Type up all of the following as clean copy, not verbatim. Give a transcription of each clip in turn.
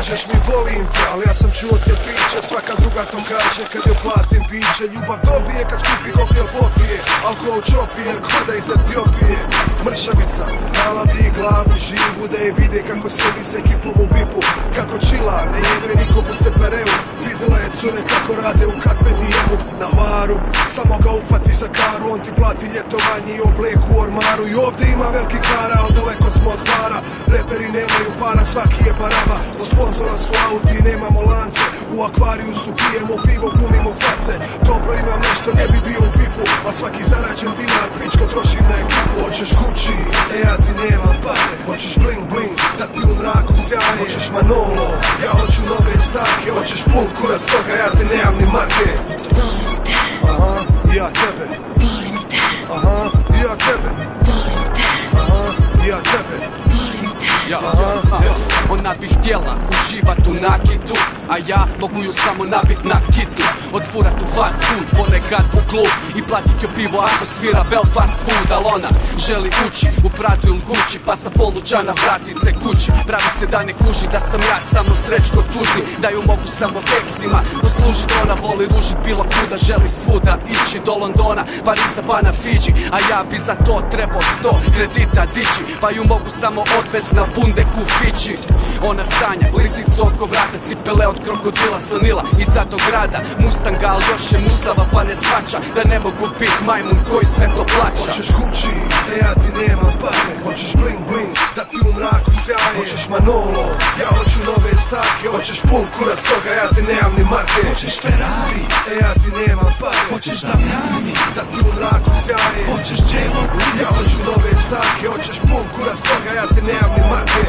kažeš mi volim te, ali ja sam čuo te priče, svaka druga to kaže kad joj platim piće. Ljubav dobije kad skupi koktel popije, alkohol čopije jer koda iz Etiopije. Mršavica, dala bi glavu živu da je vide kako sedi s ekipom u vipu, kako čila, ne jebe nikomu se pereu. Videla je cure kako rade u Carpe-Diemu na Hvaru, samo ga ufati za karu, on ti plati ljetovanje i obleku u ormaru. I ovdje ima veliki kara, ali daleko smo od Hvara. Reperi nemaju para, svaki je baraba, od sponzora su auti, nemamo lance. U akvariju su pijemo pivo, glumimo face. Dobro imam nešto, ne bi bio u VIP-u, a svaki zarađen dinar pičko trošim na ekipu. Hoćeš Gucci, ja ti nemam pare. Hoćeš bling bling, da ti u mraku sjaje. Hoćeš Manolo, ja hoću nove stavke. Hoćeš pun kurac toga, ja te nemam ni marke. Volim te, aha, ja tebe. volim te, Aha, ja tebe. volim te, Aha, ja tebe. volim te. Ona bi htjela uživat u nakitu, a ja mogu ju samo nabit na kitu. Otvurat u fast food, ponekad u klub i platit joj pivo ako svira Belfast food. Al ona želi ući u Pradu ili Gucci, pa sa polučana vratit se kući. Pravi se da ne kuži da sam ja samo Srećko tužni, da ju mogu samo teksima poslužit. Ona voli ružit bilo kuda, želi svuda ići, do Londona, Pariza pa na Fiji. A ja bi za to trebao 100 kredita dići, pa ju mogu samo odvest na bundeku Fići. Ona sanja, lisicu oko vrata, cipele od krokodila sa Nila i za tog grada Mustanga, al još je musava pa ne shvaća da ne mogu bit majmun koji sve to plaća. Hoćeš Gucci, ja ti nemam pare. Hoćeš bling bling, da ti u mraku sjaje. Hoćeš Manolo, ja hoću nove stavke. Hoćeš pun kurac toga, ja ti nemam ni marke. Hoćeš Ferrari, ja ti nemam pare. hoćeš Damjani, Da ti u mraku sjaje. hoćeš J-Lo, Ja hoću nove stavke. Hoćeš pun kurac toga, ja ti nemam ni marke.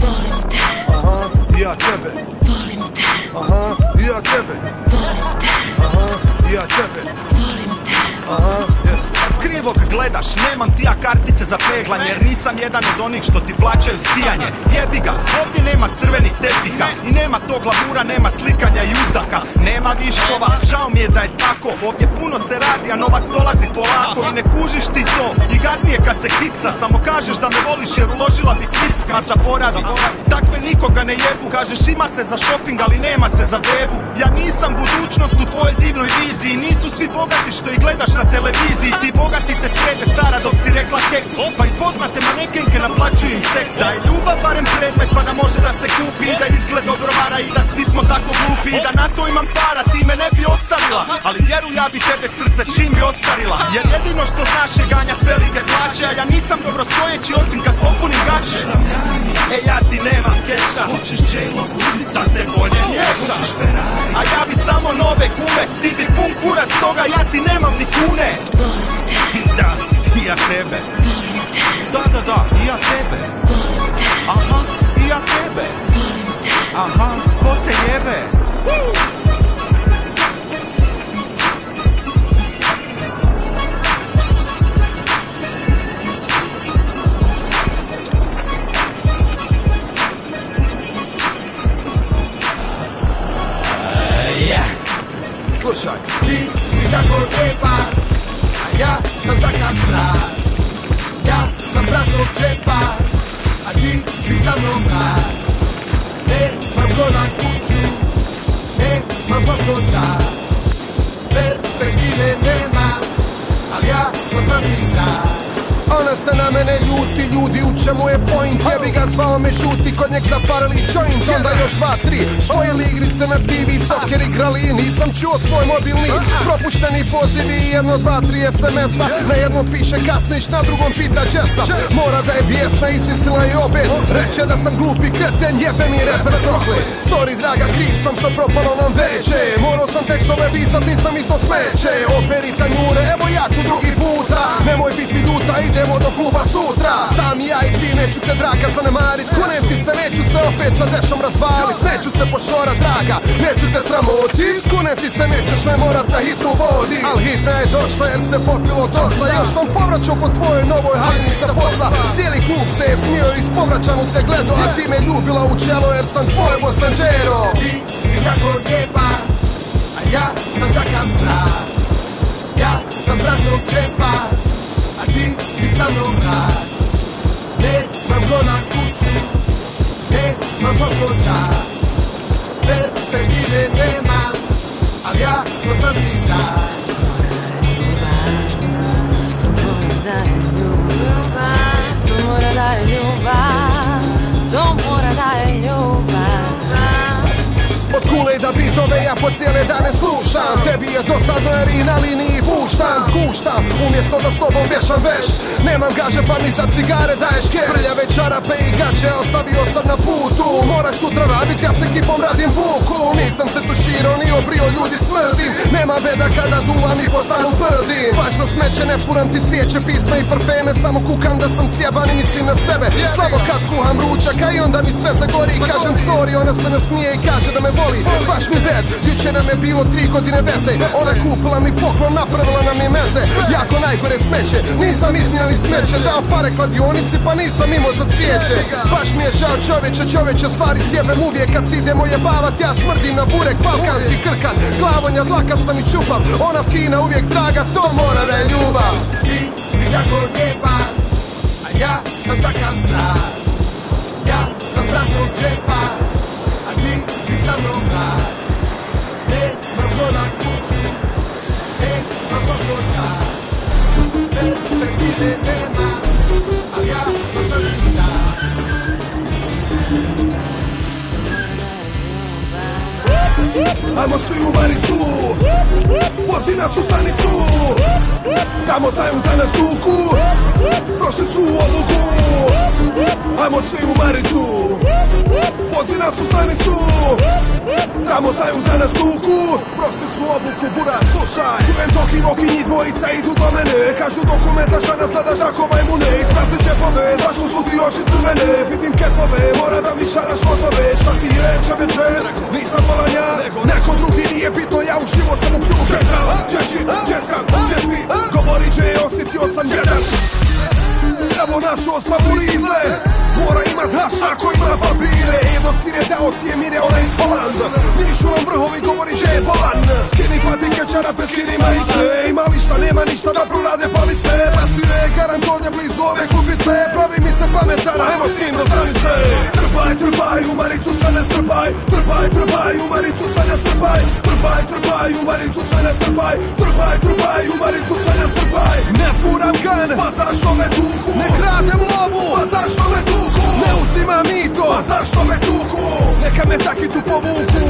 Volim te, Aha, ja tebe. volim te, Aha, ja tebe. volim te, Aha, ja tebe. volim te. Aha, jes. krivog gledaš, nemam ti ja kartice za peglanje, jer nisam jedan od onih što ti plaćaju skijanje. Jebi ga, ovdje nema crvenih tepiha i nema tog lavura, nema slikanja i uzdaha. Nema viškova, žao mi je da je tako, ovdje puno se radi, a novac dolazi polako. I ne kužiš ti to, i gadnije kad se kiksa, samo kažeš da me voliš jer uložila bi kiska. A zaboravi, takve nikoga ne jebu, kažeš ima se za shopping, ali nema se za bebu. Ja nisam budućnost u tvojoj divnoj viziji, nisu svi bogati što ih gledaš na televiziji. Ti bogati te srede stara dok si rekla keks, pa i poznate manekenke naplaćuju im seks. Da je ljubav barem predmet pa da može da se kupi, da izgled odgovara i da svi smo tako glupi. I da na to imam para, ti me ne bi ostavila, ali vjeruj ja bi tebe srce čim bi ostarila. Jer jedino što znaš je ganjat velike plaće, a ja nisam dobro stojeći osim kad popunim gaće. Ja ti nemam keša, hoćeš J-Lo, da se bolje miješa. A ja bi samo nove gume, ti bi pun kurac toga, ja ti nemam ni kune. Volim te, Da, i ja tebe. volim te, Da, i ja tebe. volim te, Aha, i ja tebe. volim te. Aha, ko te jebe? Slušaj, ti si tako lijepa, a ja sam takav strah. Ja sam praznog džepa, a ti bi sa mnom rad. Nemam gola kuću, nemam posođa, perspektive nema, ali ja to sam ti grad. Ona se na mene ljuti, ljudi u čemu je point. Jebi ga, zvao me žuti, kod njeg zapalili joint. Onda još 2-3, spojili igrice na TV, soker igrali. Nisam čuo svoj mobilni, propušteni pozivi. 1, 2, 3 SMS-a, na jednom piše Kasnić, na drugom pita Jessa. Mora da je bijesna, izvisila i obet. Reće da sam glupi kreten, jebe mi reper proklet. Sorry draga, kriv sam što propalo nam veće. Morao sam tekstove pisat, nisam isto smeće. Operi tanjure, evo ja ću drugi puta. Nemoj biti ljuta, idemo do kluba sutra. Sam ja i ti, neću te draga zanemarit. Kunem ti se, neću se opet sa dešom razvalit. Neću se pošorat draga, neću te sramotit. Kunem ti se, nećeš me morat na hitnu vodi. Al hitna je došla jer se popilo dosta. Još sam povraćao po tvojoj novoj haljini sa posla. Cijeli klub se je smio i s povraćanom te gledo. A ti me ljubila u čelo jer sam tvoj bosanđero. Ti si tako lijepa, a ja sam takav strah. Ja sam praznog džepa, a ti bi sa mnom rad. Nemam go na kuću, nemam posođa, cijele dane slušam. Tebi je dosadno jer i na liniji puštam. Kuštam, umjesto da s tobom vješam veš. Nemam gaže pa mi za cigare daješ keš. Prljave čarape i gaće ostavio sam na putu. Moraš sutra radit, ja s ekipom radim buku. Nisam se tuširao ni obrio, ljudi smrdim. Nema beda kada duvam i postanu prdim. Baš sam smeće, ne furam ti cvijeće, pisma i parfeme. Samo kukam da sam sjeban i mislim na sebe. Slabo kad kuham ručaka i onda mi sve zagori. Kažem sorry, ona se nasmije i kaže da me voli. Baš mi bed, jučer nam je bilo 3 godine veze. Ona kupila mi poklon, napravila nam je meze. Jako najgore smeće, nisam iznio ni smeće. Dao pare kladionici pa nisam imao za cvijeće. Baš mi je žao čovječe, stvari sjebem uvijek. Kad si idemo jebavat, ja smrdim na burek. Balkanski krkan, glavonja, dlakav sam i čupav. Ona fina, uvijek draga, to mora da je ljubav. Ti si tako lijepa, a ja sam takav strah. Ja sam praznog džepa, a ti sa mnom rad. Nemam gola kuću, nemam posoća. Perspektive nema, a ja sam vida. Ajmo svi u Maricu, vozi nas u stanicu. Tamo znaju da nas tuku, prošli su obuku. Ajmo svi u Maricu, vozi nas u stanicu. Tamo znaju da nas tuku, prošli su obuku. Bura, slušaj, čujem toki voki, njih dvojica idu do mene. Kažu dokumentaša nas gladaš ako majmune. Isprazni džepove, zašto su ti oči crvene? Vidim kepove, mora da mi šaraš mozove. Šta ti je čoveče, nisam volan ja, neko drugi nije bitno, ja uživo sam uključen. Centrala, Češit, Českan, Česmi, govori že je osjetio sam jedan. Evo našo sam u Lizle, mora imat haš ako ima papire. Jedocir je dao ti je mire, ona iz Holanda. Mirišu nam vrhovi, govori že je bolan. Skini patike, čarape, skini majice. Ima li šta, nema ništa da prorade palice. Bacuje garant ovdje blizu ove klupice. Pravi mi se pametan, ajmo s tim do stanice. Trpaj, trpaj, u Maricu sve ne strpaj. Trpaj, trpaj, u Maricu sve ne strpaj. Trpaj, trpaj, u Maricu sve ne strpaj. Trpaj, trpaj, u Maricu sve ne strpaj. Ne furam gan, pa zašto me tuku? Ne kradem lovu, pa zašto me tuku? Ne uzimam mito, pa zašto me tuku? Neka me zakitu povuku.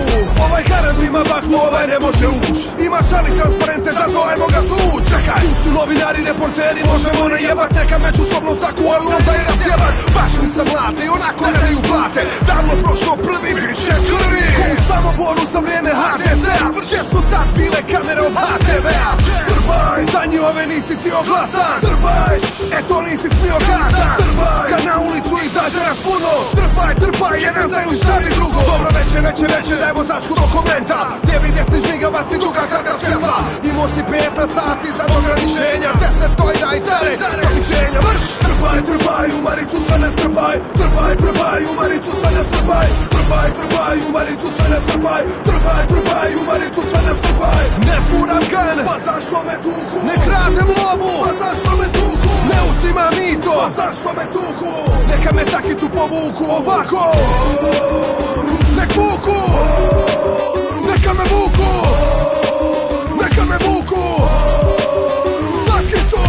Ovaj garant ima baklu, ovaj ne može uć. Ima šali transparente, zato ajmo ga tuć. Čekaj, tu su novinari, reporteri, možemo ne jebat. Neka međusobno zakuju, onda je razjebat. Baš mi se mlate i onako ne daju plate. Davno prošlo prvi, bit će krvi. Ko u Samoboru za vrijeme HDZ-a. Gdje su tad bile kamere od HTV-a? Trbaj, za njihove nisi ti oglasan. Trbaj, eto nisi smio gasan. Trbaj, kad na ulicu izađe nas puno. Trpaj, trpaj, jer ne znaju šta bi drugo. Dobro veče, daj vozačku dokumenta. 9 žmigavac i duga kratka svjetla. Imao si 15 sati za ograničenja. 10 tojna i care, doviđenja, vrš. Trpaj, trpaj, u Maricu sve ne strpaj. Trpaj, trpaj, u Maricu sve ne strpaj. Trpaj, trpaj, u Maricu sve ne strpaj. Trpaj, trpaj, u Maricu sve ne strpaj. Ne furam gan, pa zašto me tuku? Ne kradem lovu, pa zašto me tuku? Ne uzimam mito, pa zašto me tuku? Neka me zakitu povuku, ovako. Nek vuku, neka me vuku, neka me vuku. Zakitu,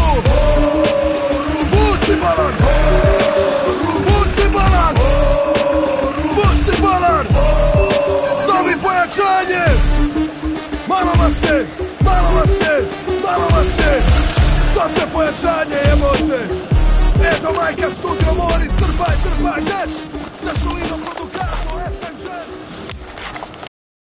vuci balan, vuci balan, vuci balan. Zovi pojačanje, malo vas je, malo vas je, malo vas je. Zovte pojačanje, jebote. Eto majka, studio Moris, trpaj, trpaj, deš.